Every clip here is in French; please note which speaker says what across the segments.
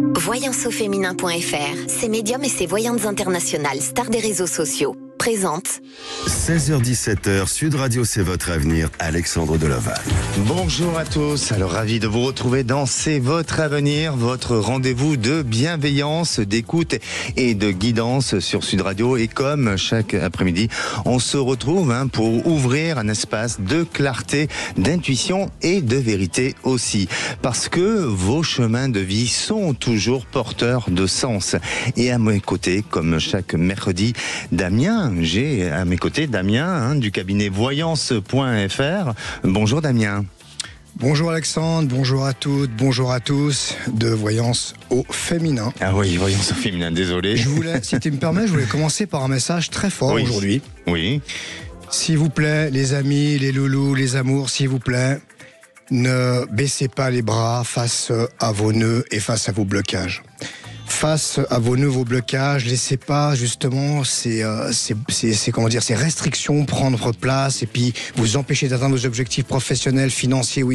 Speaker 1: Voyanceauféminin.fr, ses médiums et ses voyantes internationales, stars des réseaux sociaux, présente
Speaker 2: 16h-17h, Sud Radio, c'est votre avenir, Alexandre Delaval.
Speaker 3: Bonjour à tous, alors ravi de vous retrouver dans C'est votre avenir, votre rendez-vous de bienveillance, d'écoute et de guidance sur Sud Radio. Et comme chaque après-midi, on se retrouve pour ouvrir un espace de clarté, d'intuition et de vérité aussi. Parce que vos chemins de vie sont toujours porteurs de sens. Et à mes côtés, comme chaque mercredi, j'ai à mes côtés Damien du cabinet voyance.fr. Bonjour Damien.
Speaker 4: Bonjour Alexandre, bonjour à toutes, bonjour à tous de Voyance au féminin.
Speaker 3: Ah oui, Voyance au féminin, désolé.
Speaker 4: Si tu me permets, je voulais commencer par un message très fort aujourd'hui.
Speaker 3: Oui.
Speaker 4: S'il vous plaît, les amis, les loulous, les amours, s'il vous plaît, ne baissez pas les bras face à vos nœuds et face à vos blocages. Face à vos nœuds, vos blocages, laissez pas justement ces restrictions prendre place et puis vous empêcher d'atteindre vos objectifs professionnels, financiers ou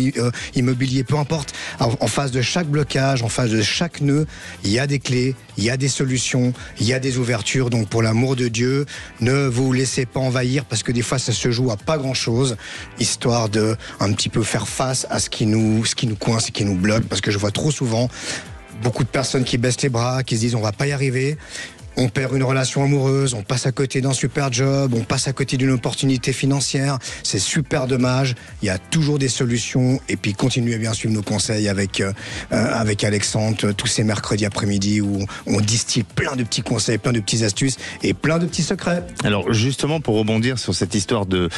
Speaker 4: immobiliers, peu importe. En face de chaque blocage, en face de chaque nœud, il y a des clés, il y a des solutions, il y a des ouvertures. Donc pour l'amour de Dieu, ne vous laissez pas envahir parce que des fois ça se joue à pas grand chose, histoire de un petit peu faire face à ce qui nous coince et qui nous bloque, parce que je vois trop souvent beaucoup de personnes qui baissent les bras, qui se disent on va pas y arriver. On perd une relation amoureuse, on passe à côté d'un super job, on passe à côté d'une opportunité financière. C'est super dommage. Il y a toujours des solutions. Et puis continuez à bien suivre nos conseils avec Alexandre tous ces mercredis après-midi où on distille plein de petits conseils, plein de petites astuces et plein de petits secrets.
Speaker 3: Alors justement, pour rebondir sur cette histoire de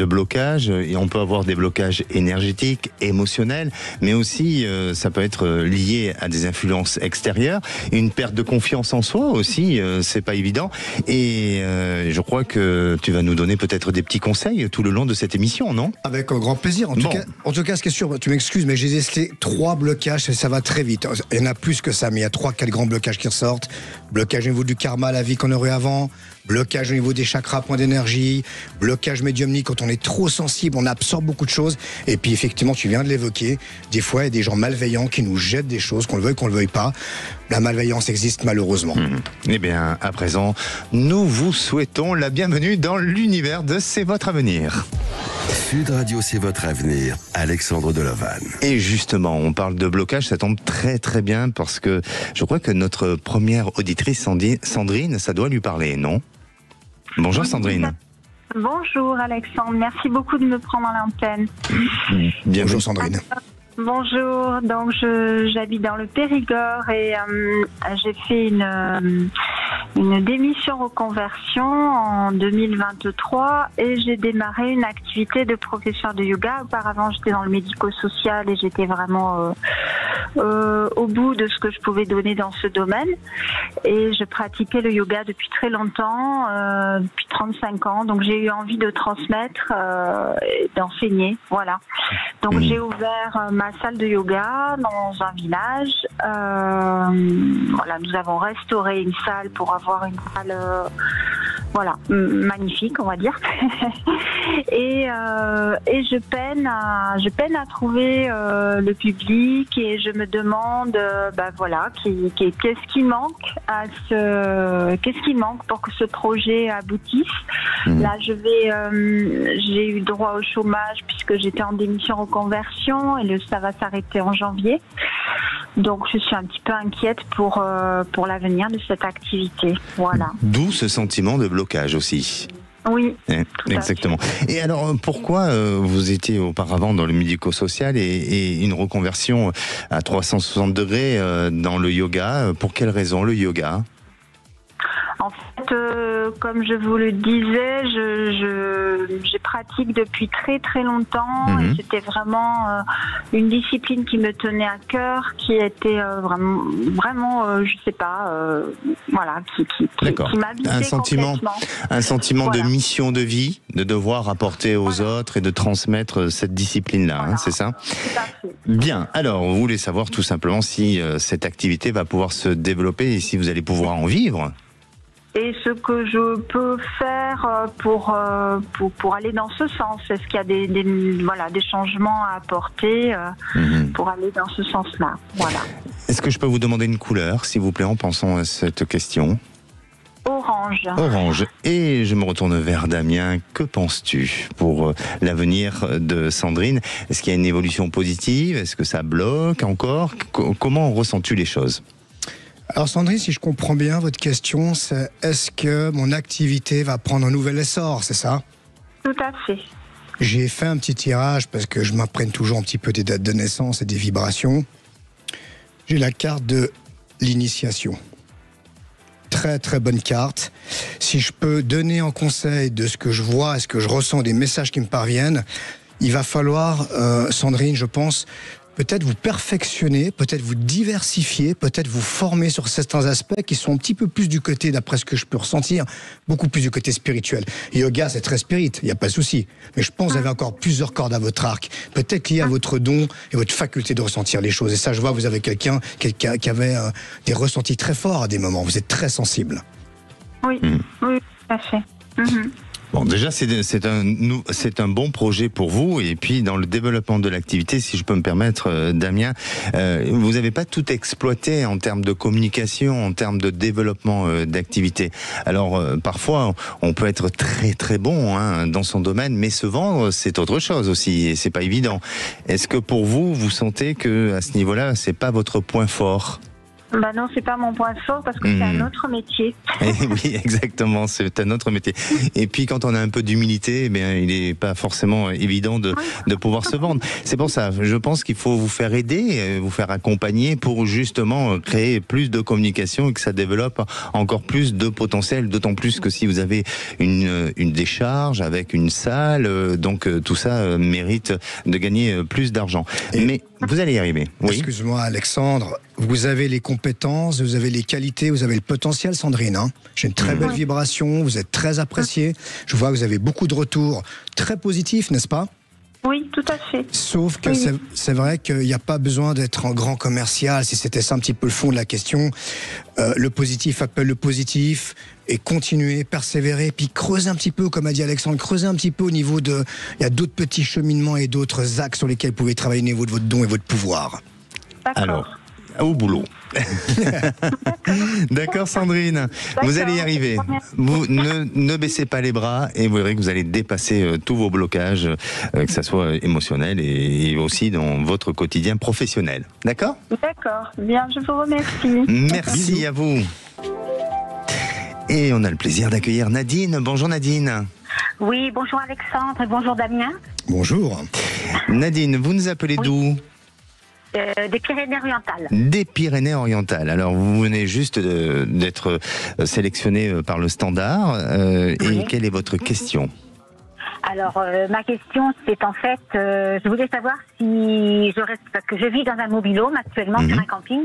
Speaker 3: blocage, et on peut avoir des blocages énergétiques, émotionnels, mais aussi ça peut être lié à des influences extérieures, une perte de confiance en soi aussi. C'est pas évident, et je crois que tu vas nous donner peut-être des petits conseils tout le long de cette émission, non?
Speaker 4: Avec un grand plaisir. En tout cas, ce qui est sûr, tu m'excuses, mais j'ai décelé 3 blocages, ça va très vite. Il y en a plus que ça, mais il y a 3-4 grands blocages qui ressortent. Blocage au niveau du karma, la vie qu'on aurait avant. Blocage au niveau des chakras, points d'énergie. Blocage médiumnique, quand on est trop sensible, on absorbe beaucoup de choses. Et puis effectivement, tu viens de l'évoquer, des fois il y a des gens malveillants qui nous jettent des choses, qu'on le veuille, qu'on le veuille pas. La malveillance existe malheureusement.
Speaker 3: Eh bien, à présent, nous vous souhaitons la bienvenue dans l'univers de C'est votre avenir.
Speaker 2: Sud Radio, c'est votre avenir, Alexandre Delaval.
Speaker 3: Et justement, on parle de blocage, ça tombe très très bien parce que je crois que notre première auditrice, Sandrine, ça doit lui parler, non? Bonjour Sandrine.
Speaker 5: Bonjour Alexandre, merci beaucoup de me prendre à l'antenne.
Speaker 4: Bonjour Sandrine.
Speaker 5: Bonjour, donc j'habite dans le Périgord et j'ai fait une démission reconversion en 2023 et j'ai démarré une activité de professeur de yoga. Auparavant, j'étais dans le médico-social et j'étais vraiment au bout de ce que je pouvais donner dans ce domaine. Et je pratiquais le yoga depuis très longtemps, depuis 35 ans. Donc j'ai eu envie de transmettre et d'enseigner, voilà. Donc j'ai ouvert ma salle de yoga dans un village. Voilà, nous avons restauré une salle pour avoir une salle magnifique, on va dire. et je peine à trouver le public et je me demande qu'est-ce qui manque pour que ce projet aboutisse. Là, j'ai eu droit au chômage puisque j'étais en démission reconversion et ça va s'arrêter en janvier. Donc je suis un petit peu inquiète pour l'avenir de cette activité. Voilà.
Speaker 3: D'où ce sentiment de blocage aussi.
Speaker 5: Oui,
Speaker 3: exactement. Et alors, pourquoi vous étiez auparavant dans le médico-social et une reconversion à 360 degrés dans le yoga? Pour quelle raison le yoga?
Speaker 5: En fait, comme je vous le disais, je pratique depuis très très longtemps et c'était vraiment une discipline qui me tenait à cœur, qui était vraiment, je sais pas, qui m'habitait
Speaker 3: un sentiment
Speaker 5: voilà.
Speaker 3: de mission de vie, de devoir apporter aux autres et de transmettre cette discipline-là, c'est ça?
Speaker 5: Tout à fait.
Speaker 3: Bien, alors vous voulez savoir tout simplement si cette activité va pouvoir se développer et si vous allez pouvoir en vivre?
Speaker 5: Et ce que je peux faire pour aller dans ce sens, est-ce qu'il y a des changements à apporter pour aller dans ce sens-là? Voilà.
Speaker 3: Est-ce que je peux vous demander une couleur, s'il vous plaît, en pensant à cette question?
Speaker 5: Orange.
Speaker 3: Orange. Et je me retourne vers Damien. Que penses-tu pour l'avenir de Sandrine? Est-ce qu'il y a une évolution positive? Est-ce que ça bloque encore? Comment ressens-tu les choses?
Speaker 4: Alors Sandrine, si je comprends bien votre question, c'est est-ce que mon activité va prendre un nouvel essor, c'est ça?
Speaker 5: Tout à fait.
Speaker 4: J'ai fait un petit tirage parce que je m'apprenne toujours un petit peu des dates de naissance et des vibrations. J'ai la carte de l'initiation. Très très bonne carte. Si je peux donner en conseil de ce que je vois et ce que je ressens, des messages qui me parviennent, il va falloir, Sandrine, je pense, peut-être vous perfectionner, peut-être vous diversifier, peut-être vous former sur certains aspects qui sont un petit peu plus du côté, d'après ce que je peux ressentir, beaucoup plus du côté spirituel. Yoga, c'est très spirit, il n'y a pas de souci. Mais je pense que vous avez encore plusieurs cordes à votre arc, peut-être lié à votre don et votre faculté de ressentir les choses. Et ça, je vois, vous avez quelqu'un qui avait des ressentis très forts à des moments. Vous êtes très sensible.
Speaker 5: Oui, oui, tout à fait.
Speaker 3: Bon, déjà, c'est un bon projet pour vous. Et puis, dans le développement de l'activité, si je peux me permettre, Damien, vous n'avez pas tout exploité en termes de communication, en termes de développement d'activité. Alors, parfois, on peut être très très bon dans son domaine, mais se vendre, c'est autre chose aussi, et c'est pas évident. Est-ce que pour vous, vous sentez que à ce niveau-là, c'est pas votre point fort?
Speaker 5: Bah non, c'est pas mon point fort parce que c'est un autre métier.
Speaker 3: Oui, exactement, c'est un autre métier. Et puis quand on a un peu d'humilité, eh bien, il n'est pas forcément évident de pouvoir se vendre. C'est pour ça, je pense qu'il faut vous faire aider, vous faire accompagner pour justement créer plus de communication et que ça développe encore plus de potentiel, d'autant plus que si vous avez une décharge avec une salle, donc tout ça mérite de gagner plus d'argent. Mais vous allez y arriver. Oui.
Speaker 4: Excuse-moi Alexandre, vous avez les compétences, vous avez les qualités, vous avez le potentiel Sandrine. J'ai une très belle vibration, vous êtes très appréciée. Je vois que vous avez beaucoup de retours très positifs, n'est-ce pas?
Speaker 5: Oui, tout à fait.
Speaker 4: Sauf que c'est vrai qu'il n'y a pas besoin d'être un grand commercial, si c'était ça un petit peu le fond de la question. Le positif appelle le positif, et continuer, persévérer, puis creuser un petit peu, comme a dit Alexandre, creuser un petit peu au niveau de... Il y a d'autres petits cheminements et d'autres axes sur lesquels vous pouvez travailler au niveau de votre don et votre pouvoir.
Speaker 5: D'accord.
Speaker 3: Alors, au boulot. D'accord Sandrine, vous allez y arriver. Vous ne baissez pas les bras et vous verrez que vous allez dépasser tous vos blocages, que ça soit émotionnel et aussi dans votre quotidien professionnel. D'accord?
Speaker 5: D'accord, bien, je vous remercie.
Speaker 3: Merci à vous. Et on a le plaisir d'accueillir Nadine. Bonjour Nadine.
Speaker 6: Oui, bonjour Alexandre et bonjour Damien.
Speaker 4: Bonjour.
Speaker 3: Nadine, vous nous appelez d'où?
Speaker 6: Des Pyrénées-Orientales.
Speaker 3: Des Pyrénées-Orientales. Alors, vous venez juste d'être sélectionné par le Standard. Et quelle est votre question?
Speaker 6: Alors, ma question, c'est en fait, je voulais savoir si je reste, parce que je vis dans un mobil-home actuellement sur un camping.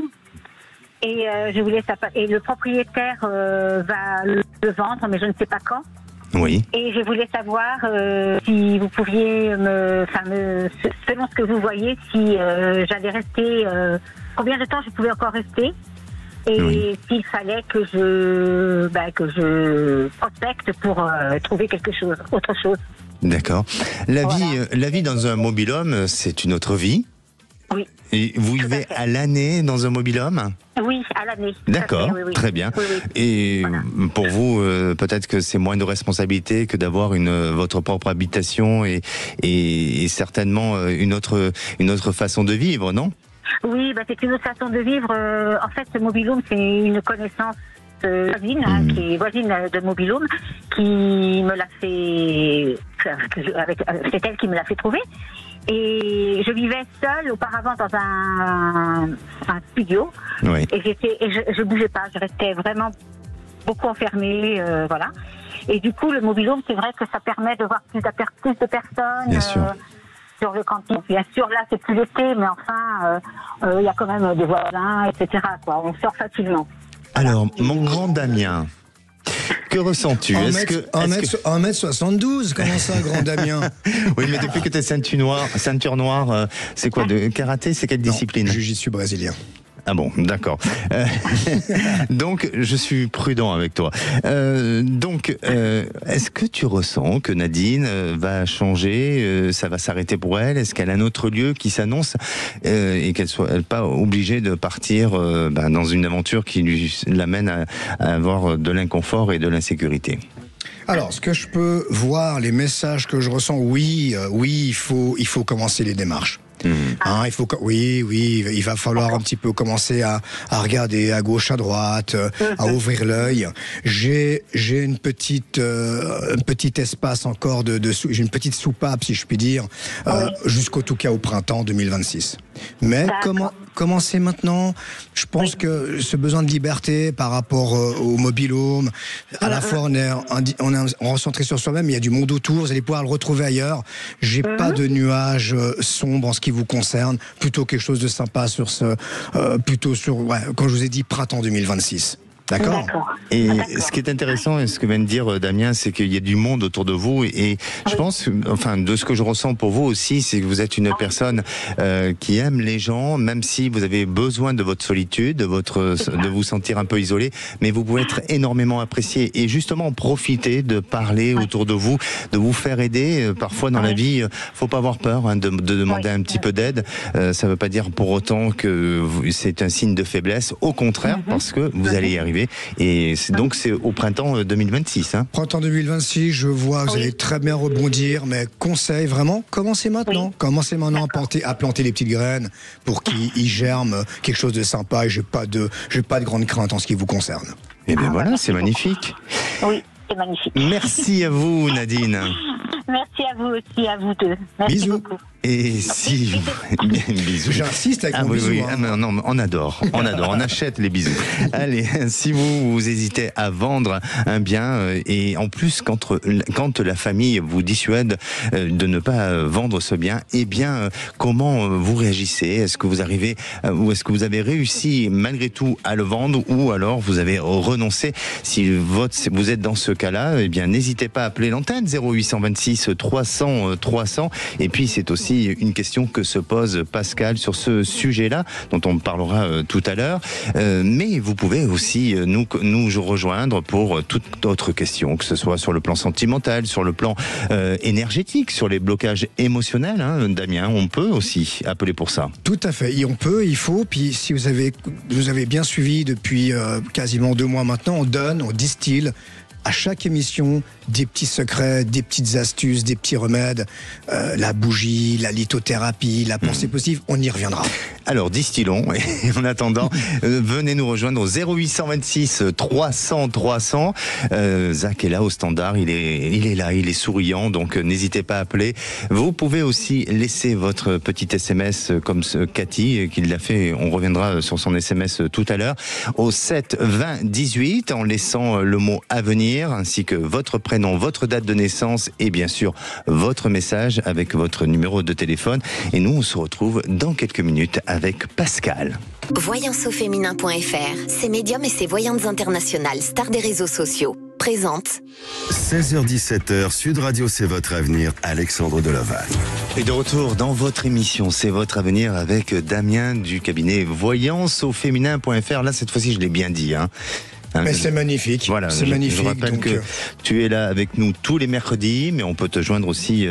Speaker 6: Et je voulais savoir, et le propriétaire va le vendre, mais je ne sais pas quand.
Speaker 3: Oui.
Speaker 6: Et je voulais savoir si vous pouviez selon ce que vous voyez, si j'allais rester, combien de temps je pouvais encore rester, et s'il fallait que je prospecte pour trouver quelque chose, autre chose.
Speaker 3: D'accord. La vie dans un mobil-home, c'est une autre vie.
Speaker 6: Oui.
Speaker 3: Et vous vivez à l'année dans un mobil-home?
Speaker 6: Oui, à l'année.
Speaker 3: D'accord,
Speaker 6: oui.
Speaker 3: très bien.
Speaker 6: Oui.
Speaker 3: Et
Speaker 6: voilà.
Speaker 3: pour vous, peut-être que c'est moins de responsabilité que d'avoir votre propre habitation et certainement une autre façon de vivre, non?
Speaker 6: Oui, c'est une autre façon de vivre. En fait, ce mobil-home, c'est une connaissance voisine, qui est voisine de mobil-home, qui me l'a fait... C'est elle qui me l'a fait trouver. Et je vivais seule auparavant dans un studio.
Speaker 3: Oui.
Speaker 6: Et je bougeais pas, je restais vraiment beaucoup enfermée, voilà. Et du coup, le mobil-home, c'est vrai que ça permet de voir plus de personnes.
Speaker 3: Bien sûr.
Speaker 6: Sur le camping. Bien sûr, là, c'est plus l'été, mais enfin, il y a quand même des voisins, etc., quoi. On sort facilement.
Speaker 3: Alors, mon grand Damien, que ressens-tu?
Speaker 4: 1m72, comment ça, grand Damien?
Speaker 3: Oui, mais depuis que tu es ceinture noire, c'est quoi, de karaté? C'est quelle discipline?
Speaker 4: Jiu-jitsu brésilien.
Speaker 3: Ah bon, d'accord. Donc, je suis prudent avec toi. Est-ce que tu ressens que Nadine va changer, ça va s'arrêter pour elle? Est-ce qu'elle a un autre lieu qui s'annonce et qu'elle soit pas obligée de partir dans une aventure qui lui l'amène à avoir de l'inconfort et de l'insécurité?
Speaker 4: Alors, ce que je peux voir, les messages que je ressens, oui, il faut commencer les démarches. Hein, il va falloir un petit peu commencer à regarder à gauche, à droite, à ouvrir l'œil. J'ai un petit espace encore j'ai une petite soupape, si je puis dire, jusqu'au tout cas au printemps 2026. Mais commencer maintenant, je pense que ce besoin de liberté par rapport au mobil-home, à la fois on est recentré sur soi-même, il y a du monde autour, vous allez pouvoir le retrouver ailleurs. J'ai pas de nuages sombres en ce qui vous concerne, plutôt quelque chose de sympa sur quand je vous ai dit printemps 2026. D'accord.
Speaker 3: Et ce qui est intéressant, et ce que vient de dire Damien, c'est qu'il y a du monde autour de vous. Et je pense, de ce que je ressens pour vous aussi, c'est que vous êtes une personne qui aime les gens, même si vous avez besoin de votre solitude, de vous sentir un peu isolé, mais vous pouvez être énormément apprécié. Et justement, profiter de parler autour de vous faire aider. Parfois dans la vie, faut pas avoir peur de demander un petit peu d'aide. Ça veut pas dire pour autant que c'est un signe de faiblesse. Au contraire, parce que vous allez y arriver. Et donc c'est au printemps 2026. Hein.
Speaker 4: Printemps 2026, je vois, vous allez très bien rebondir, mais conseil vraiment, commencez maintenant. Commencez maintenant à planter les petites graines pour qu'ils germent quelque chose de sympa et j'ai pas de grande crainte en ce qui vous concerne.
Speaker 3: Et bien voilà, c'est magnifique.
Speaker 6: Oui, c'est magnifique.
Speaker 3: Merci à vous Nadine.
Speaker 6: Merci à vous aussi, à vous deux. Merci
Speaker 4: Bisous.
Speaker 6: beaucoup.
Speaker 3: Et si bisous.
Speaker 4: J'insiste avec mon bisou.
Speaker 3: Oui.
Speaker 4: Hein.
Speaker 3: Non, on adore, on achète les bisous. Allez, si vous hésitez à vendre un bien et en plus quand la famille vous dissuade de ne pas vendre ce bien, eh bien comment vous réagissez? Est-ce que vous arrivez ou est-ce que vous avez réussi malgré tout à le vendre ou alors vous avez renoncé? Si vous êtes dans ce cas-là, eh bien n'hésitez pas à appeler l'antenne 0826 300 300 et puis c'est aussi une question que se pose Pascal sur ce sujet-là, dont on parlera tout à l'heure. Mais vous pouvez aussi nous rejoindre pour toute autre question, que ce soit sur le plan sentimental, sur le plan énergétique, sur les blocages émotionnels. Hein, Damien, on peut aussi appeler pour ça.
Speaker 4: Tout à fait. Et on peut, il faut. Puis si vous avez bien suivi depuis quasiment 2 mois maintenant, on distille à chaque émission des petits secrets, des petites astuces, des petits remèdes, la bougie, la lithothérapie, la pensée positive, on y reviendra.
Speaker 3: Alors distillons et en attendant, venez nous rejoindre au 0826 300 300. Zach est là au standard, il est là, il est souriant, donc n'hésitez pas à appeler. Vous pouvez aussi laisser votre petit SMS comme Cathy qui l'a fait, on reviendra sur son SMS tout à l'heure, au 7 20 18 en laissant le mot avenir ainsi que votre prénom, votre date de naissance et bien sûr votre message avec votre numéro de téléphone. Et nous on se retrouve dans quelques minutes avec Pascal.
Speaker 1: Voyanceauféminin.fr, ses médiums et ses voyantes internationales, stars des réseaux sociaux, présente
Speaker 2: 16h-17h, Sud Radio, c'est votre avenir, Alexandre Delaval.
Speaker 3: Et de retour dans votre émission, c'est votre avenir avec Damien du cabinet Voyanceauféminin.fr. Là cette fois-ci je l'ai bien dit. Hein.
Speaker 4: Mais c'est magnifique.
Speaker 3: Voilà,
Speaker 4: c'est magnifique.
Speaker 3: Je rappelle que tu es là avec nous tous les mercredis, mais on peut te joindre aussi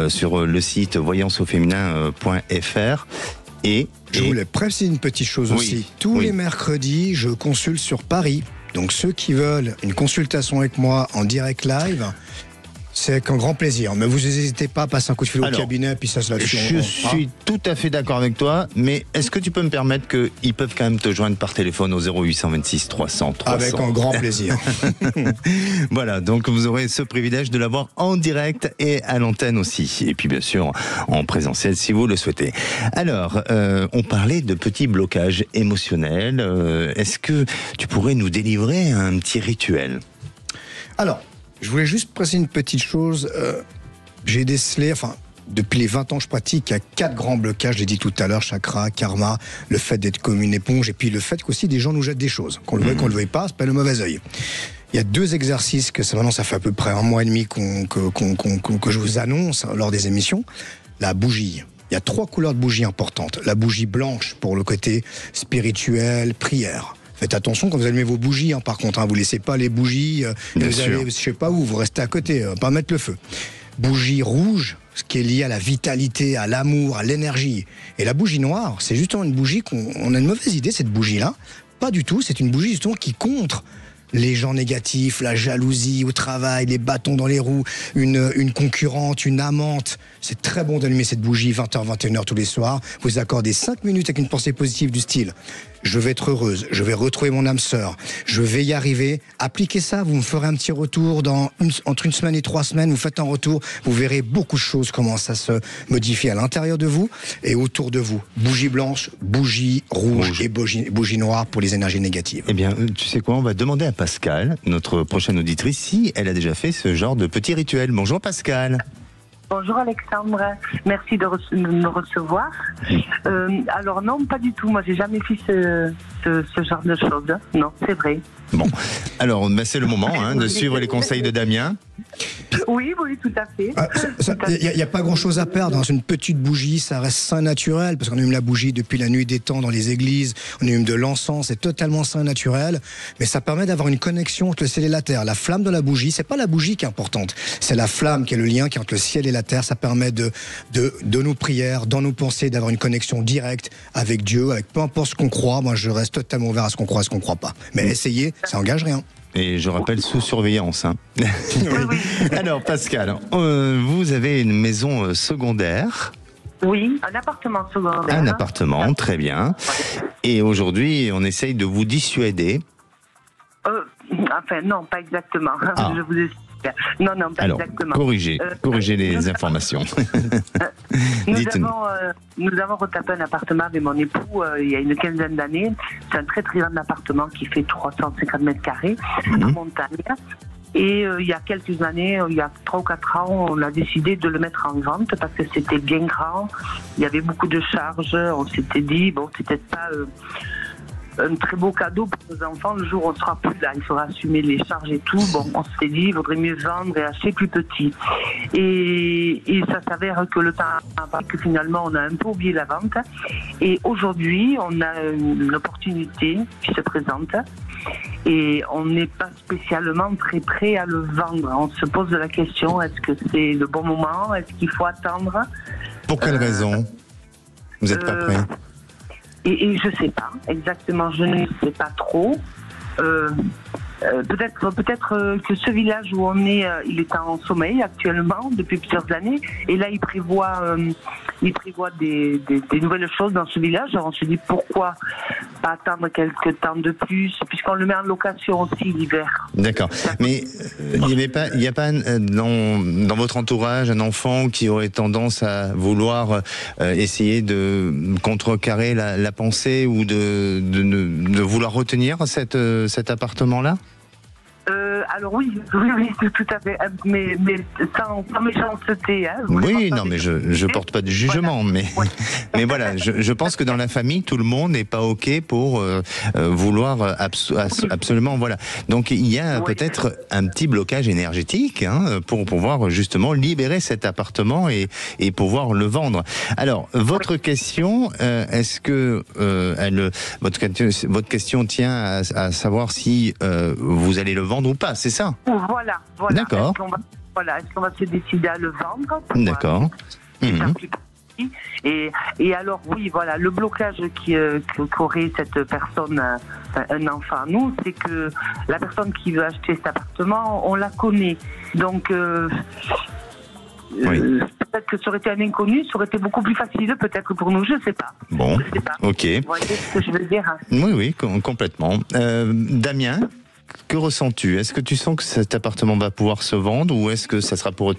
Speaker 3: sur le site voyanceauféminin.fr. Et
Speaker 4: je voulais préciser une petite chose aussi. Tous les mercredis, je consulte sur Paris. Donc ceux qui veulent une consultation avec moi en direct live, c'est avec un grand plaisir. Mais vous n'hésitez pas à passer un coup de fil au cabinet, puis ça se lâche.
Speaker 3: Je suis tout à fait d'accord avec toi, mais est-ce que tu peux me permettre qu'ils peuvent quand même te joindre par téléphone au 0826 300 300
Speaker 4: Avec un grand plaisir.
Speaker 3: Voilà, donc vous aurez ce privilège de l'avoir en direct et à l'antenne aussi. Et puis bien sûr en présentiel si vous le souhaitez. Alors, on parlait de petits blocages émotionnels. Est-ce que tu pourrais nous délivrer un petit rituel?
Speaker 4: Alors, je voulais juste préciser une petite chose. J'ai décelé, depuis les 20 ans je pratique, il y a 4 grands blocages, j'ai dit tout à l'heure, chakra, karma, le fait d'être comme une éponge, et puis le fait qu'aussi des gens nous jettent des choses. Qu'on le veuille, qu'on le veuille pas, c'est pas le mauvais œil. Il y a 2 exercices que ça fait à peu près 1 mois et demi que je vous annonce lors des émissions. La bougie. Il y a 3 couleurs de bougies importantes. La bougie blanche pour le côté spirituel, prière. Faites attention quand vous allumez vos bougies, par contre. Vous laissez pas les bougies, vous allez, je sais pas où, vous restez à côté, pas mettre le feu. Bougie rouge, ce qui est lié à la vitalité, à l'amour, à l'énergie. Et la bougie noire, c'est justement une bougie on a une mauvaise idée, cette bougie-là. Pas du tout, c'est une bougie justement qui contre les gens négatifs, la jalousie au travail, les bâtons dans les roues, une concurrente, une amante. C'est très bon d'allumer cette bougie 20h, 21h tous les soirs. Vous accordez 5 minutes avec une pensée positive du style: je vais être heureuse, je vais retrouver mon âme sœur, je vais y arriver. Appliquez ça, vous me ferez un petit retour entre 1 semaine et 3 semaines, vous faites un retour, vous verrez beaucoup de choses, comment ça se modifie à l'intérieur de vous et autour de vous. Bougie blanche, bougie rouge et bougie noire pour les énergies négatives.
Speaker 3: Eh bien, tu sais quoi, on va demander à Pascal, notre prochaine auditrice, si elle a déjà fait ce genre de petit rituel. Bonjour Pascal.
Speaker 7: Bonjour Alexandre, merci de me recevoir. Alors non, pas du tout, moi j'ai jamais fait ce genre de choses, non, c'est vrai.
Speaker 3: Bon, alors c'est le moment de suivre les conseils de Damien.
Speaker 7: Oui, tout à fait.
Speaker 4: Il n'y a pas grand-chose à perdre. Dans une petite bougie, ça reste sain naturel, parce qu'on allume la bougie depuis la nuit des temps dans les églises, on allume de l'encens, c'est totalement sain naturel, mais ça permet d'avoir une connexion entre le ciel et la terre. La flamme de la bougie, c'est pas la bougie qui est importante, c'est la flamme qui est le lien qui est entre le ciel et la terre. Ça permet de nos prières, dans nos pensées, d'avoir une connexion directe avec Dieu, avec peu importe ce qu'on croit. Moi, je reste totalement ouvert à ce qu'on croit, à ce qu'on croit pas. Mais essayez, ça engage rien.
Speaker 3: Et je rappelle, sous surveillance. Alors Pascal, vous avez une maison secondaire.
Speaker 7: Oui, un appartement secondaire.
Speaker 3: Un appartement, très bien. Et aujourd'hui, on essaye de vous dissuader.
Speaker 7: Enfin, non, pas exactement.
Speaker 3: Ah.
Speaker 7: Je vous explique. Non, pas
Speaker 3: alors,
Speaker 7: exactement.
Speaker 3: corrigez les informations.
Speaker 7: Nous avons retapé un appartement avec mon époux il y a une quinzaine d'années. C'est un très très grand appartement qui fait 350 mètres carrés en montagne. Et il y a quelques années, il y a 3 ou 4 ans, on a décidé de le mettre en vente parce que c'était bien grand. Il y avait beaucoup de charges. On s'était dit, bon, c'est peut-être pas un très beau cadeau pour nos enfants. Le jour où on sera plus là, il faudra assumer les charges et tout. Bon, on s'est dit, il vaudrait mieux vendre et acheter plus petit. Et ça s'avère que le temps a que finalement, on a un peu oublié la vente. Et aujourd'hui, on a une opportunité qui se présente. Et on n'est pas spécialement très prêt à le vendre. On se pose la question, est-ce que c'est le bon moment? Est-ce qu'il faut attendre?
Speaker 3: Pour quelle raison vous n'êtes pas prêt?
Speaker 7: Et je sais pas exactement, je ne sais pas trop. Peut-être que ce village où on est, il est en sommeil actuellement depuis plusieurs années, et là il prévoit des nouvelles choses dans ce village. Alors on se dit pourquoi pas attendre quelques temps de plus, puisqu'on le met en location aussi l'hiver.
Speaker 3: D'accord, mais il n'y a pas dans votre entourage un enfant qui aurait tendance à vouloir essayer de contrecarrer la pensée ou de vouloir retenir cet appartement-là?
Speaker 7: Alors oui, tout à fait, mais sans méchanceté.
Speaker 3: Oui, non, mais je porte pas de jugement, voilà. Mais voilà, je pense que dans la famille, tout le monde n'est pas ok pour vouloir absolument, voilà. Donc il y a peut-être un petit blocage énergétique pour pouvoir justement libérer cet appartement et pouvoir le vendre. Alors votre question, est-ce que votre question tient à savoir si vous allez le vendre ou pas, c'est ça?
Speaker 7: Voilà.
Speaker 3: D'accord.
Speaker 7: Est-ce qu'on va se décider à le vendre?
Speaker 3: D'accord.
Speaker 7: Et alors oui, voilà, le blocage qu'aurait cette personne, un enfant à nous, c'est que la personne qui veut acheter cet appartement, on la connaît. Donc peut-être que ça aurait été un inconnu, ça aurait été beaucoup plus facile, peut-être pour nous, je ne sais pas.
Speaker 3: Bon,
Speaker 7: je sais pas.
Speaker 3: ok.
Speaker 7: Vous voyez ce que je veux dire?
Speaker 3: Oui, complètement. Damien, que ressens-tu? Est-ce que tu sens que cet appartement va pouvoir se vendre ou est-ce que ça sera pour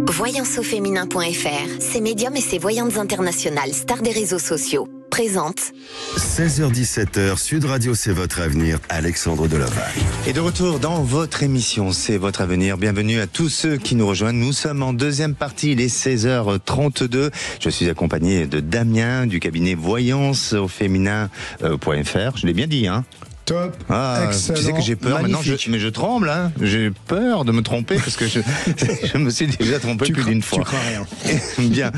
Speaker 1: Voyanceauféminin.fr, c'est Médium et ses voyantes internationales, stars des réseaux sociaux. Présente
Speaker 2: 16h-17h, Sud Radio, c'est votre avenir, Alexandre Deleval.
Speaker 3: Et de retour dans votre émission, c'est votre avenir. Bienvenue à tous ceux qui nous rejoignent. Nous sommes en deuxième partie, il est 16h32. Je suis accompagné de Damien du cabinet Voyanceauféminin.fr. Je l'ai bien dit, hein?
Speaker 4: Top, excellent,
Speaker 3: tu sais que j'ai peur
Speaker 4: magnifique.
Speaker 3: maintenant, mais je tremble, hein. J'ai peur de me tromper parce que je me suis déjà trompé plus d'une fois.
Speaker 4: Tu crois rien.
Speaker 3: Bien.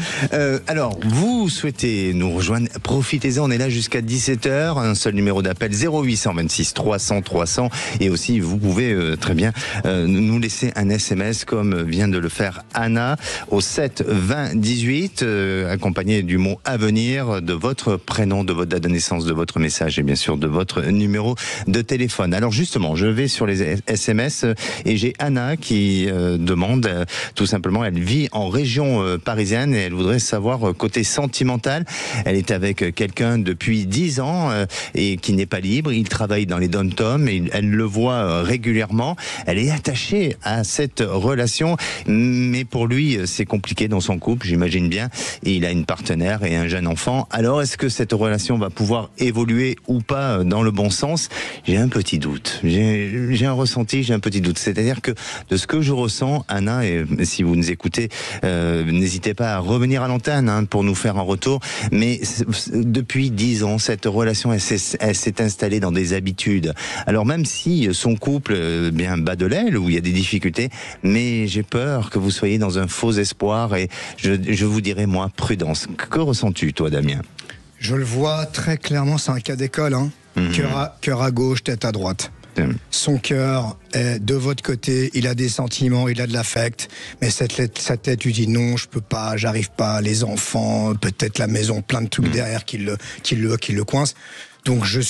Speaker 3: Alors, vous souhaitez nous rejoindre, profitez-en, on est là jusqu'à 17h, un seul numéro d'appel 0826 300 300 et aussi vous pouvez très bien nous laisser un SMS comme vient de le faire Anna au 7 20 18 accompagné du mot avenir, de votre prénom, de votre date de naissance, de votre message et bien sûr de votre numéro de téléphone. Alors justement, je vais sur les SMS et j'ai Anna qui demande tout simplement, elle vit en région parisienne et elle voudrait savoir côté sentimental. Elle est avec quelqu'un depuis 10 ans et qui n'est pas libre. Il travaille dans les dom-toms et elle le voit régulièrement. Elle est attachée à cette relation, mais pour lui, c'est compliqué dans son couple, j'imagine bien. Et il a une partenaire et un jeune enfant. Alors, est-ce que cette relation va pouvoir évoluer ou pas dans le bon sens? J'ai un petit doute. J'ai un ressenti, j'ai un petit doute. C'est-à-dire que de ce que je ressens, Anna, et si vous nous écoutez, n'hésitez pas à revenir à l'antenne hein, pour nous faire un retour. Mais depuis 10 ans, cette relation, elle s'est installée dans des habitudes. Alors même si son couple bien bat de l'aile, où il y a des difficultés, mais j'ai peur que vous soyez dans un faux espoir et je vous dirais, moi, prudence. Que ressens-tu, toi, Damien?
Speaker 4: Je le vois très clairement, c'est un cas d'école, hein. Cœur à gauche, tête à droite. Son cœur est de votre côté, il a des sentiments, il a de l'affect, mais sa tête lui dit non, je peux pas, j'arrive pas, les enfants, peut-être la maison, plein de trucs derrière qui le coincent. Donc je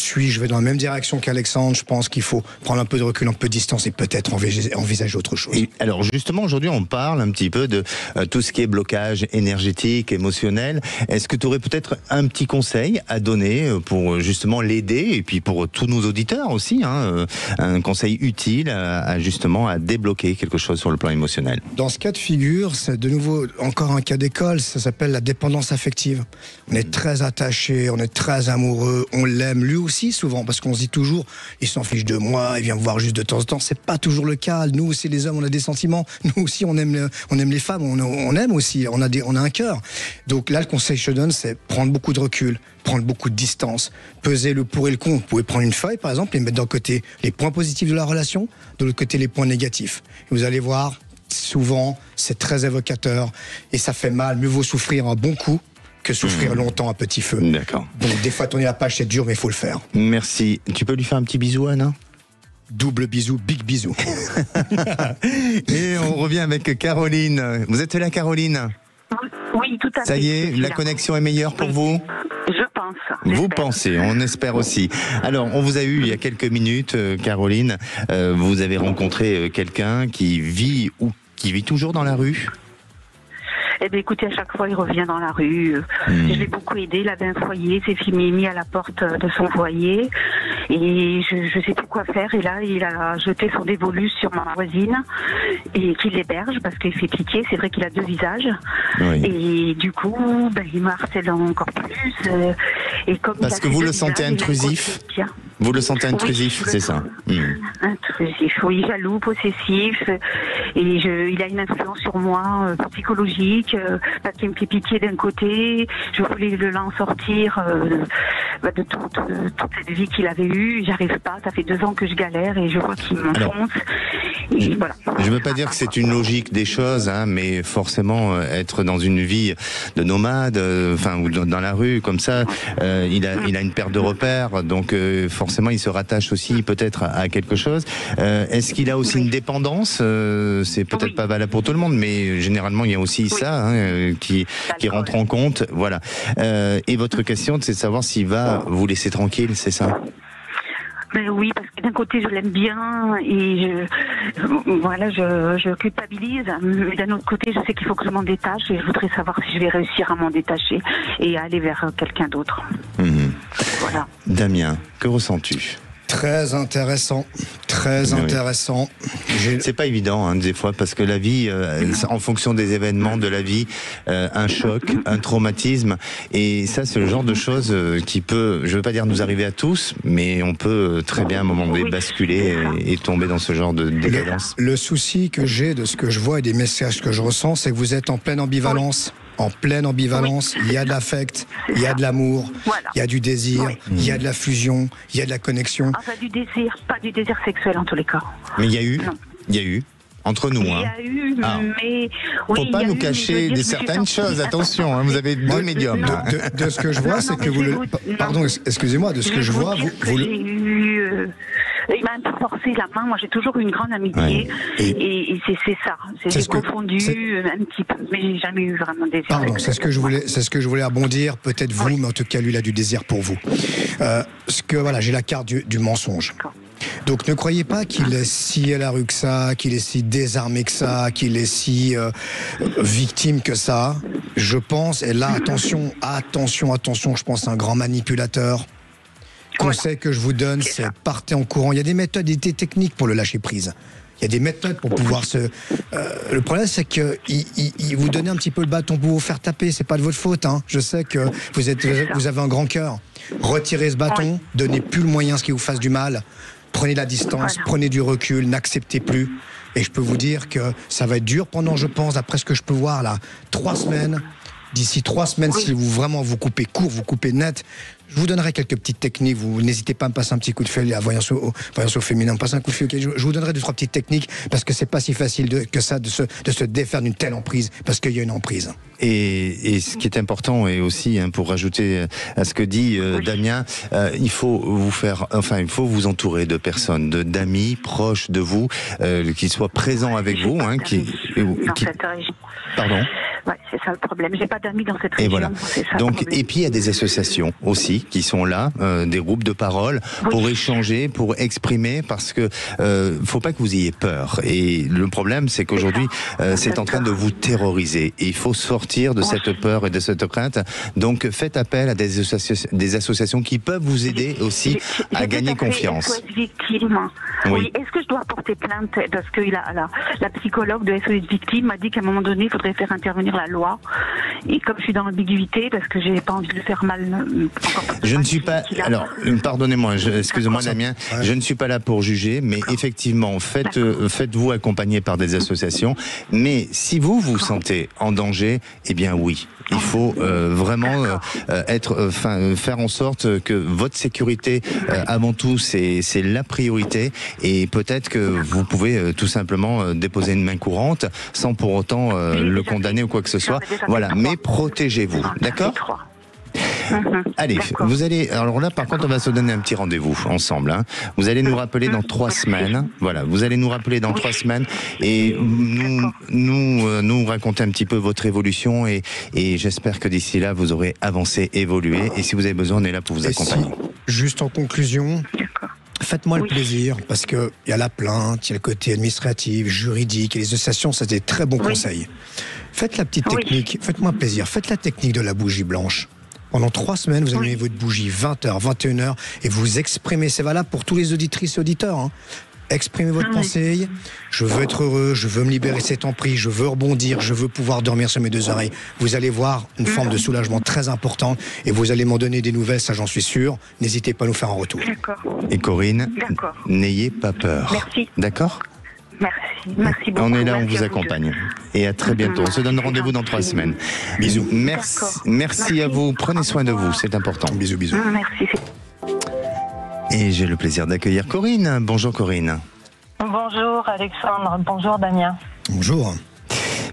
Speaker 4: vais dans la même direction qu'Alexandre. Je pense qu'il faut prendre un peu de recul, un peu de distance et peut-être envisager autre chose.
Speaker 3: Et alors justement, aujourd'hui, on parle un petit peu de tout ce qui est blocage énergétique, émotionnel. Est-ce que tu aurais peut-être un petit conseil à donner pour justement l'aider et puis pour tous nos auditeurs aussi, hein, un conseil utile à justement à débloquer quelque chose sur le plan émotionnel?
Speaker 4: Dans ce cas de figure, c'est de nouveau encore un cas d'école. Ça s'appelle la dépendance affective. On est très attaché, on est très amoureux, on l'aime lui aussi souvent parce qu'on se dit toujours il s'en fiche de moi, il vient me voir juste de temps en temps. C'est pas toujours le cas. Nous aussi les hommes on a des sentiments, nous aussi on aime les femmes, on aime aussi, on a un cœur. Donc là le conseil que je donne c'est prendre beaucoup de recul, prendre beaucoup de distance, peser le pour et le contre. Vous pouvez prendre une feuille par exemple et mettre d'un côté les points positifs de la relation, de l'autre côté les points négatifs. Et vous allez voir souvent c'est très évocateur et ça fait mal. Mieux vaut souffrir un bon coup que souffrir longtemps à petit feu.
Speaker 3: D'accord.
Speaker 4: Donc des fois tourner la page c'est dur mais il faut le faire.
Speaker 3: Merci. Tu peux lui faire un petit bisou, Anna?
Speaker 4: Double bisou, big bisou.
Speaker 3: Et on revient avec Caroline. Vous êtes là, Caroline?
Speaker 6: Oui, tout à fait.
Speaker 3: Ça y est, la connexion est meilleure pour vous?
Speaker 6: Je pense.
Speaker 3: Vous pensez, on espère aussi. Alors, on vous a eu il y a quelques minutes, Caroline. Vous avez rencontré quelqu'un qui vit toujours dans la rue?
Speaker 6: Eh bien, écoutez, à chaque fois, il revient dans la rue. Je l'ai beaucoup aidé. Il avait un foyer. Ses filles m'ont mis à la porte de son foyer. Et je ne sais plus quoi faire. Et là, il a jeté son dévolu sur ma voisine et qui l'héberge parce qu'il fait pitié. C'est vrai qu'il a 2 visages. Oui. Et du coup, il me harcèle encore plus. Et comme
Speaker 3: parce que vous le sentez intrusif. Vous le sentez intrusif, oui, c'est ça.
Speaker 6: Intrusif, oui, jaloux, possessif. Et il a une influence sur moi psychologique, parce qu'il me fait pitié d'un côté. Je voulais l'en sortir de toute cette vie qu'il avait eue. J'arrive pas, ça fait 2 ans que je galère et je vois qu'il m'enfonce. Et voilà. Je
Speaker 3: veux pas dire que c'est une logique des choses, hein, mais forcément être dans une vie de nomade, ou dans la rue comme ça, il a une perte de repères, donc forcément il se rattache aussi peut-être à quelque chose. Est-ce qu'il a aussi une dépendance? C'est peut-être pas valable pour tout le monde, mais généralement il y a aussi ça qui rentre en compte. Voilà. Et votre question, c'est de savoir s'il va vous laisser tranquille, c'est ça?
Speaker 6: Ben oui, parce que d'un côté je l'aime bien et je culpabilise, mais d'un autre côté je sais qu'il faut que je m'en détache et je voudrais savoir si je vais réussir à m'en détacher et à aller vers quelqu'un d'autre.
Speaker 3: Voilà. Damien, que ressens-tu?
Speaker 4: Très intéressant. Très intéressant.
Speaker 3: C'est pas évident, hein, des fois, parce que la vie, en fonction des événements de la vie, un choc, un traumatisme, et ça, c'est le genre de choses qui peut, je veux pas dire nous arriver à tous, mais on peut très bien à un moment donné basculer et tomber dans ce genre de décadence.
Speaker 4: Le souci que j'ai de ce que je vois et des messages que je ressens, c'est que vous êtes en pleine ambivalence. En pleine ambivalence, il y a de l'affect, il y a de l'amour, il y a du désir, il y a de la fusion, il y a de la connexion.
Speaker 6: Enfin, du désir, pas du désir sexuel en tous les cas.
Speaker 3: Mais il y a eu, entre nous.
Speaker 6: Il y a eu, mais...
Speaker 3: Faut pas nous cacher certaines choses, attention, hein, vous avez deux médiums.
Speaker 4: De ce que je vois, c'est que vous le... Pardon, excusez-moi, de ce que je vois, vous le...
Speaker 6: Il m'a un peu forcé la main. Moi, j'ai toujours eu une grande amitié. Et c'est ça. J'ai confondu un petit peu. Mais j'ai jamais eu vraiment de désir.
Speaker 4: Pardon, c'est ce que je voulais rebondir. Peut-être vous, mais en tout cas, lui, il a du désir pour vous. J'ai la carte du mensonge. Donc ne croyez pas qu'il est si à la rue que ça, qu'il est si désarmé que ça, qu'il est si victime que ça. Je pense, et là, attention, je pense à un grand manipulateur. Conseil que je vous donne, c'est partez en courant. Il y a des méthodes et des techniques pour le lâcher prise. Il y a des méthodes pour pouvoir se... le problème, c'est qu'il vous donne un petit peu le bâton pour vous faire taper. C'est pas de votre faute, hein. Je sais que vous avez un grand cœur. Retirez ce bâton, donnez plus le moyen à ce qui vous fasse du mal. Prenez la distance, prenez du recul, n'acceptez plus. Et je peux vous dire que ça va être dur pendant, je pense, d'après ce que je peux voir là, 3 semaines. D'ici 3 semaines, si vous vraiment vous coupez court, vous coupez net, je vous donnerai quelques petites techniques. Vous n'hésitez pas à me passer un petit coup de fil à Voyance au féminin, me passer un coup de fil. Je vous donnerai 2-3 petites techniques parce que c'est pas si facile que ça de se défaire d'une telle emprise parce qu'il y a une emprise.
Speaker 3: Et ce qui est important et aussi pour rajouter à ce que dit Damien, il faut vous entourer de personnes, d'amis proches de vous, qui soient présents avec vous, Pardon.
Speaker 6: Ouais, c'est ça le problème. J'ai pas d'amis dans cette région.
Speaker 3: Et voilà. Donc, et puis il y a des associations aussi qui sont là, des groupes de parole pour échanger, pour exprimer, parce que faut pas que vous ayez peur. Et le problème, c'est qu'aujourd'hui, c'est en train de vous terroriser. Et il faut sortir de cette peur et de cette crainte. Donc, faites appel à des associations qui peuvent vous aider aussi à gagner confiance.
Speaker 6: SOS Victime. Oui. Est-ce que je dois porter plainte parce que la psychologue de SOS Victime m'a dit qu'à un moment donné, il faudrait faire intervenir la loi. Et comme je suis dans l'ambiguïté, parce que j'ai pas envie de le faire mal.
Speaker 3: Je ne suis pas. Alors, pardonnez-moi, excusez-moi Damien, je ne suis pas là pour juger, mais effectivement, faites-vous accompagner par des associations. Mais si vous vous sentez en danger, eh bien oui. Il faut vraiment faire en sorte que votre sécurité, avant tout, c'est la priorité. Et peut-être que vous pouvez tout simplement déposer une main courante sans pour autant le condamner ou quoi que ce soit. Voilà, mais protégez-vous, d'accord ? Allez, vous allez... Alors là, par contre, on va se donner un petit rendez-vous ensemble. Vous allez nous rappeler dans 3 semaines. Voilà, vous allez nous rappeler dans 3 semaines et nous raconter un petit peu votre évolution et j'espère que d'ici là, vous aurez avancé, évolué. Et si vous avez besoin, on est là pour vous accompagner.
Speaker 4: Juste en conclusion... Faites-moi le plaisir, parce qu'il y a la plainte, il y a le côté administratif, juridique, et les associations, ça c'est des très bons conseils. Faites la petite technique, faites-moi plaisir, faites la technique de la bougie blanche. Pendant 3 semaines, vous allumez votre bougie 20h, 21h, et vous exprimez, c'est valable pour tous les auditrices et auditeurs, exprimez votre pensée, je veux être heureux, je veux me libérer de cette emprise, je veux rebondir, je veux pouvoir dormir sur mes 2 oreilles. Vous allez voir une forme de soulagement très importante et vous allez m'en donner des nouvelles, ça j'en suis sûr. N'hésitez pas à nous faire un retour.
Speaker 3: Et Corinne, n'ayez pas peur.
Speaker 6: Merci.
Speaker 3: D'accord ?
Speaker 6: Merci beaucoup.
Speaker 3: On est là, on vous accompagne. Et à très bientôt. On se donne rendez-vous dans 3 semaines. Bisous. Merci à vous. Prenez soin de vous, c'est important.
Speaker 4: Bisous.
Speaker 6: Merci.
Speaker 3: Et j'ai le plaisir d'accueillir Corinne. Bonjour Corinne.
Speaker 8: Bonjour Alexandre, bonjour Damien.
Speaker 4: Bonjour.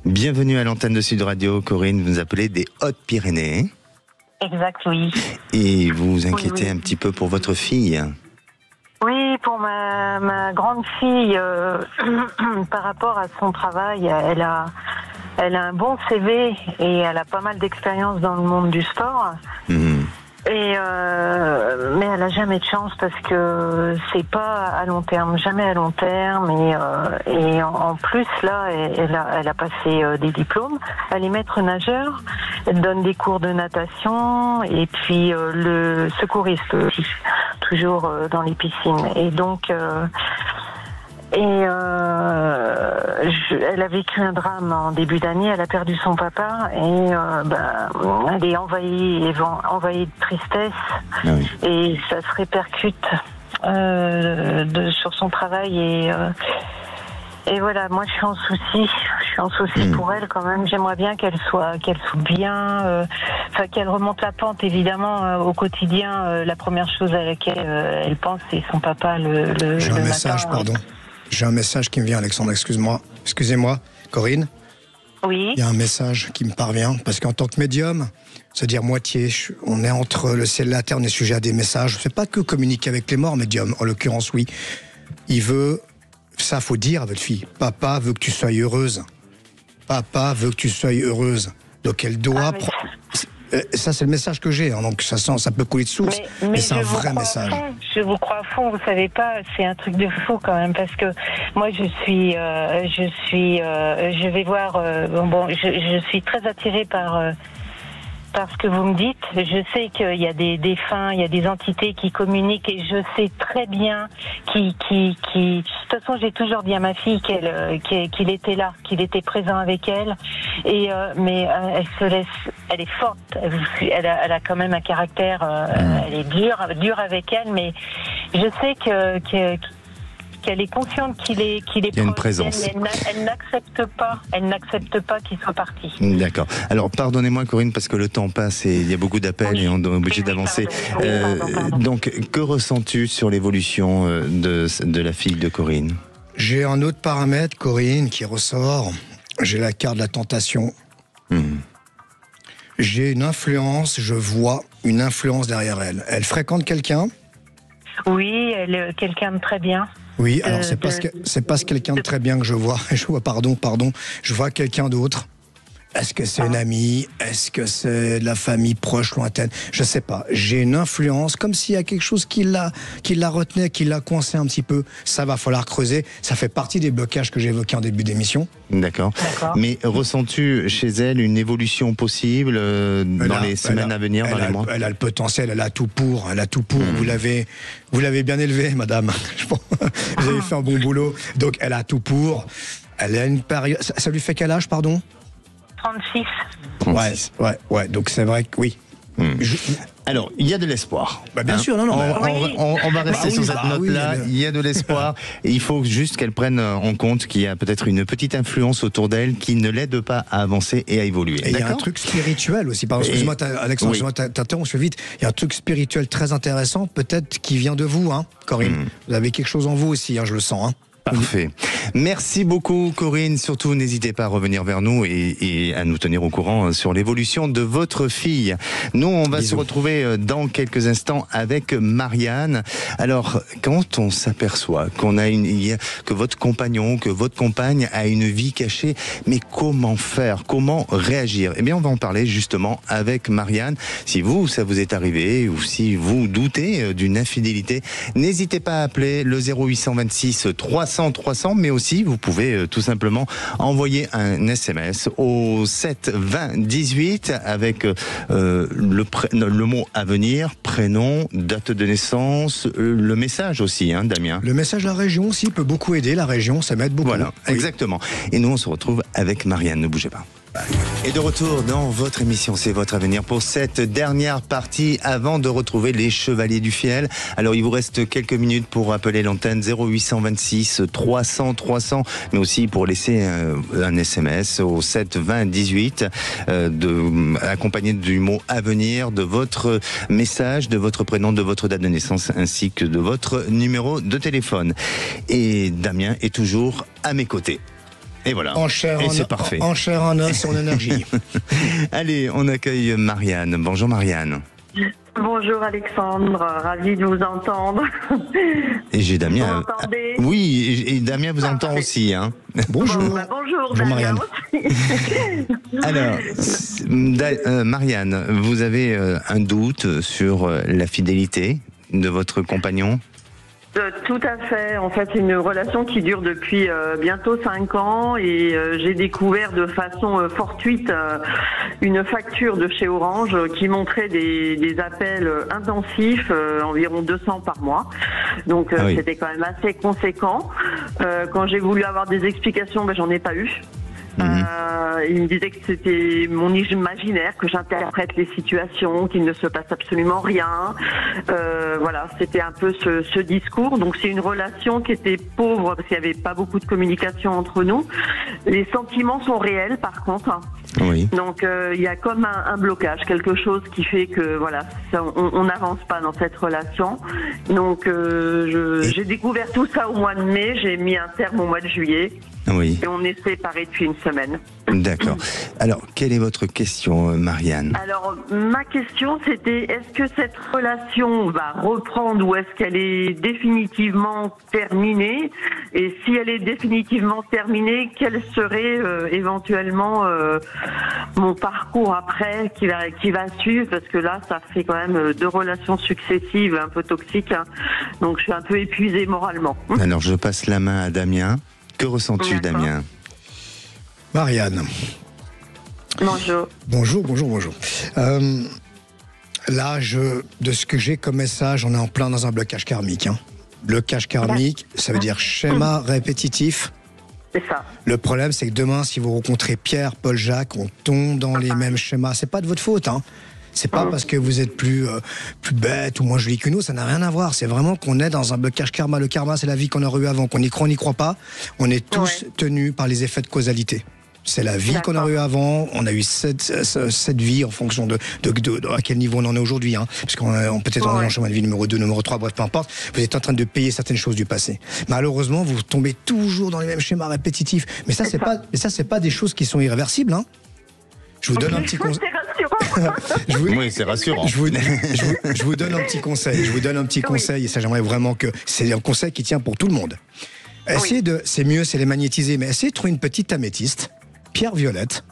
Speaker 3: Bienvenue à l'antenne de Sud Radio. Corinne, vous appelez des Hautes-Pyrénées.
Speaker 8: Exact, oui.
Speaker 3: Et vous vous inquiétez un petit peu pour votre fille.
Speaker 8: Oui, pour ma grande fille, par rapport à son travail, elle a un bon CV et elle a pas mal d'expérience dans le monde du sport. Mais elle a jamais de chance parce que c'est pas à long terme, jamais à long terme. Et en plus là, elle a passé des diplômes. Elle est maître nageur. Elle donne des cours de natation et puis le secouriste aussi, toujours dans les piscines. Et donc elle a vécu un drame en début d'année, elle a perdu son papa et elle est envahie de tristesse.
Speaker 3: Ah oui.
Speaker 8: Et ça se répercute sur son travail et voilà, moi je suis en souci pour elle quand même. J'aimerais bien qu'elle soit bien, qu'elle remonte la pente évidemment au quotidien. La première chose à laquelle elle pense c'est son papa
Speaker 4: J'ai un message,
Speaker 8: matin.
Speaker 4: pardon. J'ai un message qui me vient, Alexandre, excusez-moi, Corinne.
Speaker 8: Oui.
Speaker 4: Il y a un message qui me parvient, parce qu'en tant que médium, c'est-à-dire moitié, on est entre le ciel et la terre, on est sujet à des messages. C'est pas que communiquer avec les morts, médium, en l'occurrence, oui. Il veut, ça faut dire à votre fille, papa veut que tu sois heureuse. Papa veut que tu sois heureuse. Donc elle doit... Ça, c'est le message que j'ai, hein, donc ça peut couler de source, mais c'est un vrai message.
Speaker 8: Je vous crois à fond, vous savez pas, c'est un truc de fou quand même, parce que moi je vais voir, je suis très attirée par ce que vous me dites. Je sais qu'il y a des défunts, il y a des entités qui communiquent et je sais très bien de toute façon, j'ai toujours dit à ma fille qu'il était là, qu'il était présent avec elle. Mais elle est forte, elle a quand même un caractère, elle est dure avec elle, mais je sais qu'elle est consciente qu'il est
Speaker 3: il y a une présence.
Speaker 8: Elle n'accepte pas qu'il soit parti.
Speaker 3: D'accord. Alors pardonnez-moi Corinne parce que le temps passe et il y a beaucoup d'appels et on est obligé d'avancer.
Speaker 8: Pardon.
Speaker 3: Donc que ressens-tu sur l'évolution de la fille de Corinne?
Speaker 4: J'ai un autre paramètre, Corinne, qui ressort. J'ai la carte de la tentation. J'ai une influence, je vois une influence derrière elle. Elle fréquente quelqu'un?
Speaker 8: Oui, elle est quelqu'un de très bien.
Speaker 4: Oui, alors c'est pas quelqu'un de très bien que je vois. Je vois, pardon, je vois quelqu'un d'autre. Est-ce que c'est une amie? Est-ce que c'est de la famille proche, lointaine? Je sais pas. J'ai une influence, comme s'il y a quelque chose qui la retenait, qui la coincé un petit peu. Ça va falloir creuser. Ça fait partie des blocages que j'évoquais en début d'émission.
Speaker 3: D'accord. Mais ressens-tu chez elle une évolution possible dans les semaines à venir, dans les mois?
Speaker 4: Elle a le potentiel, elle a tout pour. Vous l'avez bien élevée, madame. Vous avez fait un bon boulot. Donc elle a tout pour. Elle a une période. Ça lui fait quel âge, pardon?
Speaker 8: 36.
Speaker 4: Ouais. Donc c'est vrai que oui.
Speaker 3: Alors, il y a de l'espoir.
Speaker 4: Bien sûr, non.
Speaker 3: On va rester sur cette note-là. Il y a de l'espoir. Et il faut juste qu'elle prenne en compte qu'il y a peut-être une petite influence autour d'elle qui ne l'aide pas à avancer et à évoluer.
Speaker 4: Et il y a un truc spirituel aussi. Excuse-moi, Alexandre, t'interromps vite. Il y a un truc spirituel très intéressant, peut-être qui vient de vous, hein, Corinne. Vous avez quelque chose en vous aussi, hein, je le sens. Hein.
Speaker 3: Parfait. Merci beaucoup Corinne. Surtout n'hésitez pas à revenir vers nous et à nous tenir au courant sur l'évolution de votre fille. Nous on va se retrouver dans quelques instants avec Marianne. Alors quand on s'aperçoit que votre compagnon, que votre compagne a une vie cachée, mais comment faire? Comment réagir? Eh bien on va en parler justement avec Marianne. Si ça vous est arrivé ou si vous doutez d'une infidélité, n'hésitez pas à appeler le 0826 300 mais aussi vous pouvez tout simplement envoyer un SMS au 7 20 18 avec le mot à venir, prénom, date de naissance, le message aussi, hein, Damien.
Speaker 4: Le message de la région aussi peut beaucoup aider, la région, ça m'aide beaucoup.
Speaker 3: Voilà, exactement. Et nous on se retrouve avec Marianne, ne bougez pas. Et de retour dans votre émission C'est votre avenir pour cette dernière partie avant de retrouver les Chevaliers du Fiel. Alors il vous reste quelques minutes pour appeler l'antenne 0826 300 300 mais aussi pour laisser un SMS au 7 20 18 accompagné du mot à venir, de votre message, de votre prénom, de votre date de naissance ainsi que de votre numéro de téléphone. Et Damien est toujours à mes côtés. Et voilà, c'est parfait.
Speaker 4: En chair, en os, en énergie.
Speaker 3: Allez, on accueille Marianne. Bonjour Marianne.
Speaker 9: Bonjour Alexandre, ravi de vous entendre.
Speaker 3: Et j'ai Damien.
Speaker 9: Vous m'entendez?
Speaker 3: Oui, et Damien vous entend aussi. Hein.
Speaker 4: Bonjour.
Speaker 9: Bonjour
Speaker 4: Marianne.
Speaker 3: Alors, Marianne, vous avez un doute sur la fidélité de votre compagnon ?
Speaker 9: Tout à fait. En fait, c'est une relation qui dure depuis bientôt 5 ans et j'ai découvert de façon fortuite une facture de chez Orange qui montrait des appels intensifs, environ 200 par mois. Donc
Speaker 3: oui.
Speaker 9: C'était quand même assez conséquent. Quand j'ai voulu avoir des explications, j'en ai pas eu. Il me disait que c'était mon imaginaire, que j'interprète les situations, qu'il ne se passe absolument rien. Voilà, c'était un peu ce discours. Donc c'est une relation qui était pauvre parce qu'il n'y avait pas beaucoup de communication entre nous. Les sentiments sont réels par contre.
Speaker 3: Oui.
Speaker 9: Donc il y a comme un blocage, quelque chose qui fait que voilà, on n'avance pas dans cette relation. Donc j'ai découvert tout ça au mois de mai, j'ai mis un terme au mois de juillet.
Speaker 3: Oui.
Speaker 9: Et on est séparés depuis une semaine.
Speaker 3: D'accord. Alors, quelle est votre question, Marianne ?
Speaker 9: Alors, ma question, c'était est-ce que cette relation va reprendre ou est-ce qu'elle est définitivement terminée ? Et si elle est définitivement terminée, quel serait éventuellement mon parcours après qui va suivre ? Parce que là, ça fait quand même 2 relations successives un peu toxiques. Hein. Donc, je suis un peu épuisée moralement.
Speaker 3: Alors, je passe la main à Damien. Que ressens-tu, Damien ?
Speaker 4: Marianne.
Speaker 9: Bonjour.
Speaker 4: Bonjour. Là, de ce que j'ai comme message, on est en plein dans un blocage karmique. Hein. Blocage karmique, ça veut dire schéma répétitif.
Speaker 9: C'est ça.
Speaker 4: Le problème, c'est que demain, si vous rencontrez Pierre, Paul, Jacques, on tombe dans les mêmes schémas. C'est pas de votre faute, hein. C'est pas parce que vous êtes plus bête ou moins joli que nous, ça n'a rien à voir. C'est vraiment qu'on est dans un blocage karma. Le karma, c'est la vie qu'on aurait eue avant. Qu'on y croit, on n'y croit pas. On est tous tenus par les effets de causalité. C'est la vie qu'on aurait eue avant. On a eu cette vie en fonction de à quel niveau on en est aujourd'hui. Hein. Parce qu'on peut-être en chemin de vie numéro 2, numéro 3, bref, peu importe. Vous êtes en train de payer certaines choses du passé. Malheureusement, vous tombez toujours dans les mêmes schémas répétitifs. Mais ça, c'est pas des choses qui sont irréversibles. Hein. Je vous donne un petit conseil.
Speaker 3: Oui, c'est rassurant.
Speaker 4: Je vous donne un petit conseil. conseil, et ça, j'aimerais vraiment que c'est un conseil qui tient pour tout le monde. C'est mieux, c'est les magnétiser, mais essayez de trouver une petite améthyste, pierre violette,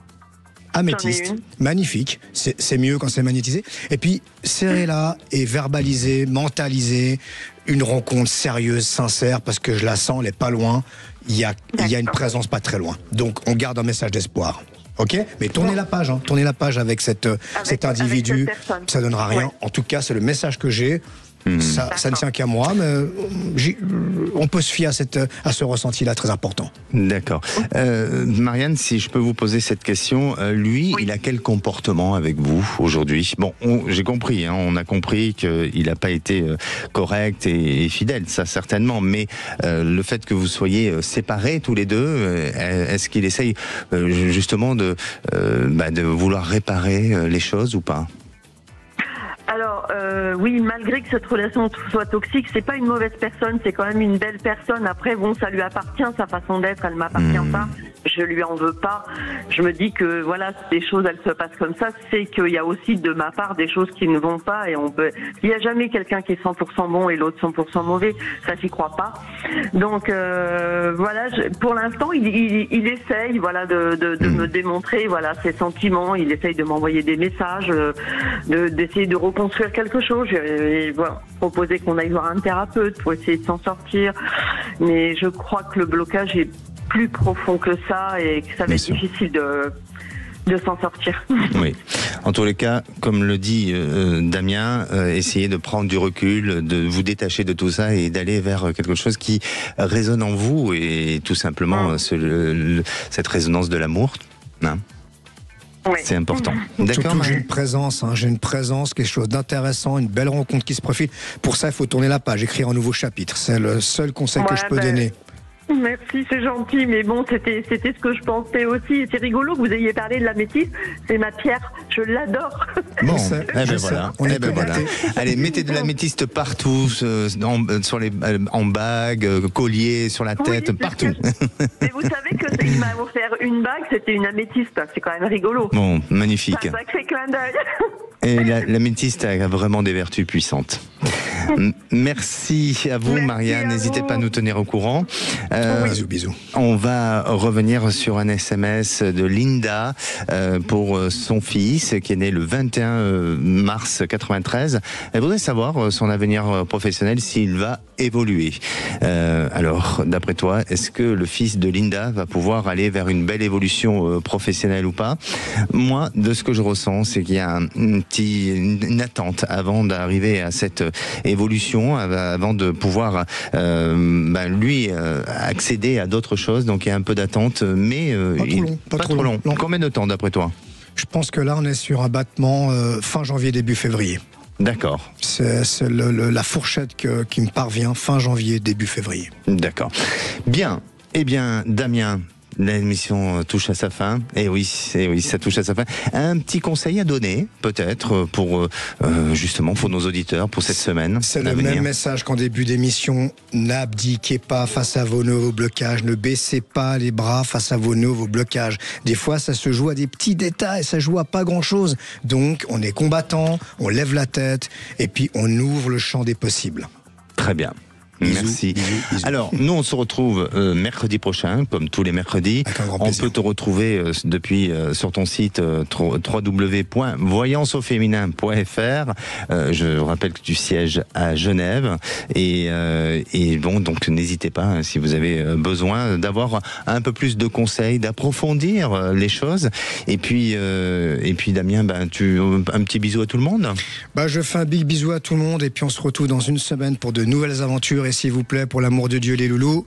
Speaker 4: améthyste, magnifique. C'est mieux quand c'est magnétisé. Et puis, serrez-la et verbalisez, mentalisez une rencontre sérieuse, sincère, parce que je la sens, elle est pas loin. Il y a une présence pas très loin. Donc, on garde un message d'espoir. Ok, mais tournez la page, tournez la page avec cet individu, ça donnera rien. En tout cas, c'est le message que j'ai. Ça ne tient qu'à moi, mais on peut se fier à ce ressenti-là très important.
Speaker 3: D'accord. Marianne, si je peux vous poser cette question, lui, il a quel comportement avec vous aujourd'hui ? Bon, j'ai compris, on a compris qu'il n'a pas été correct et fidèle, ça certainement, mais le fait que vous soyez séparés tous les deux, est-ce qu'il essaye justement de vouloir réparer les choses ou pas ?
Speaker 9: Alors oui, malgré que cette relation soit toxique, c'est pas une mauvaise personne, c'est quand même une belle personne. Après, bon, ça lui appartient, sa façon d'être, elle m'appartient pas. Je lui en veux pas. Je me dis que voilà, si des choses elles se passent comme ça, c'est qu'il y a aussi de ma part des choses qui ne vont pas et il y a jamais quelqu'un qui est 100% bon et l'autre 100% mauvais. Ça, j'y crois pas. Donc voilà, pour l'instant, il essaye, voilà, de me démontrer, voilà, ses sentiments. Il essaye de m'envoyer des messages, d'essayer de reconstruire quelque chose. J'ai proposé qu'on aille voir un thérapeute pour essayer de s'en sortir, mais je crois que le blocage est plus profond que ça et que ça va être difficile de s'en sortir.
Speaker 3: Oui. En tous les cas, comme le dit Damien, essayez de prendre du recul, de vous détacher de tout ça et d'aller vers quelque chose qui résonne en vous et tout simplement cette résonance de l'amour. Hein.
Speaker 9: Oui.
Speaker 3: C'est important. D'accord.
Speaker 4: Surtout que j'ai une présence, quelque chose d'intéressant, une belle rencontre qui se profile. Pour ça, il faut tourner la page, écrire un nouveau chapitre. C'est le seul conseil que je peux donner.
Speaker 9: Merci, c'est gentil, mais bon, c'était ce que je pensais aussi. C'est rigolo que vous ayez parlé de l'améthyste, c'est ma pierre, je l'adore.
Speaker 3: Bon, voilà. Allez, mettez de l'améthyste partout, en bague, collier, sur la tête, partout.
Speaker 9: Mais vous savez que il m'a offert une bague, c'était une améthyste, c'est quand même rigolo.
Speaker 3: Bon, magnifique.
Speaker 9: C'est un sacré clin d'œil.
Speaker 3: Et l'améthyste a vraiment des vertus puissantes. Merci à vous, Marianne. N'hésitez pas à nous tenir au courant.
Speaker 4: Bisous.
Speaker 3: On va revenir sur un SMS de Linda pour son fils qui est né le 21 mars 93. Elle voudrait savoir son avenir professionnel, s'il va évoluer. Alors, d'après toi, est-ce que le fils de Linda va pouvoir aller vers une belle évolution professionnelle ou pas? Moi, de ce que je ressens, c'est qu'il y a une attente avant d'arriver à cette évolution, avant de pouvoir lui accéder à d'autres choses. Donc il y a un peu d'attente, mais
Speaker 4: pas trop long.
Speaker 3: Combien de temps d'après toi?
Speaker 4: Je pense que là on est sur un battement fin janvier, début février.
Speaker 3: D'accord.
Speaker 4: C'est la fourchette qui me parvient, fin janvier, début février.
Speaker 3: D'accord. Bien. Eh bien, Damien, l'émission touche à sa fin. Et oui, ça touche à sa fin. Un petit conseil à donner, peut-être, pour justement pour nos auditeurs pour cette semaine.
Speaker 4: C'est le même message qu'en début d'émission. N'abdiquez pas face à vos nouveaux blocages. Ne baissez pas les bras face à vos nouveaux blocages. Des fois, ça se joue à des petits détails, ça joue à pas grand-chose. Donc, on est combattant, on lève la tête, et puis on ouvre le champ des possibles.
Speaker 3: Très bien. Merci.
Speaker 4: Bisous.
Speaker 3: Alors, nous, on se retrouve mercredi prochain, comme tous les mercredis. On peut te retrouver depuis sur ton site www.voyanceauféminin.fr. Je rappelle que tu sièges à Genève. Et bon, donc n'hésitez pas, si vous avez besoin d'avoir un peu plus de conseils, d'approfondir les choses. Et puis Damien, un petit bisou à tout le monde.
Speaker 4: Je fais un big bisou à tout le monde. Et puis on se retrouve dans une semaine pour de nouvelles aventures. Et s'il vous plaît, pour l'amour de Dieu, les loulous,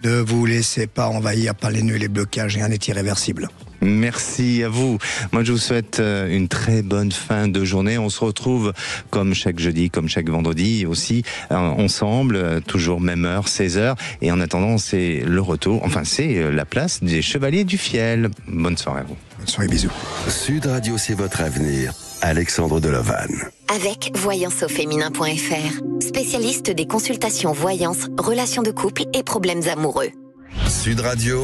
Speaker 4: ne vous laissez pas envahir par les nœuds et les blocages, rien n'est irréversible.
Speaker 3: Merci à vous. Moi, je vous souhaite une très bonne fin de journée. On se retrouve comme chaque jeudi, comme chaque vendredi aussi, ensemble, toujours même heure, 16h. Et en attendant, c'est le retour, c'est la place des Chevaliers du Fiel. Bonne soirée à vous.
Speaker 4: Bonne soirée, bisous.
Speaker 2: Sud Radio, c'est votre avenir. Alexandre Delovan.
Speaker 1: Avec voyanceauféminin.fr, spécialiste des consultations voyance, relations de couple et problèmes amoureux.
Speaker 2: Sud Radio.